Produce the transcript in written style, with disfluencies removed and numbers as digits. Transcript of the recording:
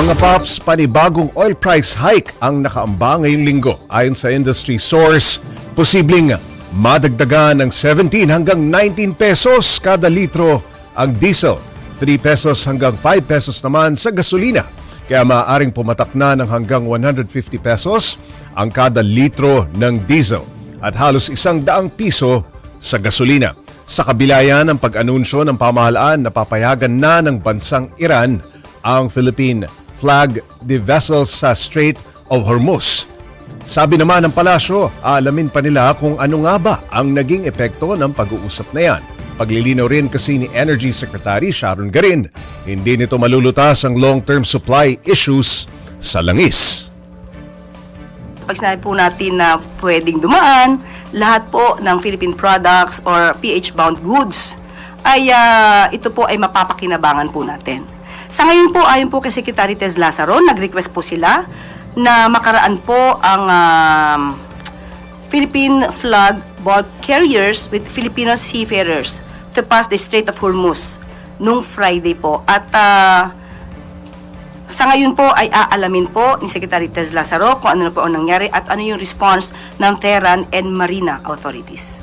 Mga paps, panibagong oil price hike ang nakaamba ngayong linggo. Ayon sa industry source, posibleng madagdagan ng 17 hanggang 19 pesos kada litro ang diesel, 3 pesos hanggang 5 pesos naman sa gasolina. Kaya maaaring pumatak na ng hanggang 150 pesos ang kada litro ng diesel at halos 100 piso sa gasolina. Sa kabila yan ang pag-anunsyo ng pamahalaan na papayagan na ng bansang Iran ang Philippine flag the vessels sa Strait of Hormuz. Sabi naman ng palasyo, aalamin pa nila kung ano nga ba ang naging epekto ng pag-uusap na yan. Paglilinaw rin kasi ni Energy Secretary Sharon Garin, hindi nito malulutas ang long-term supply issues sa langis. Pag sinabi po natin na pwedeng dumaan, lahat po ng Philippine products or PH-bound goods ay ito po ay mapapakinabangan po natin. Sa ngayon po, ayon po kay Secretary Tez Lazaro, nag-request po sila na makaraan po ang Philippine flag bulk carriers with Filipino seafarers to pass the Strait of Hormuz nung Friday po. At sa ngayon po ay aalamin po ni Secretary Tez Lazaro kung ano na po ang nangyari at ano yung response ng Tehran and Marina authorities.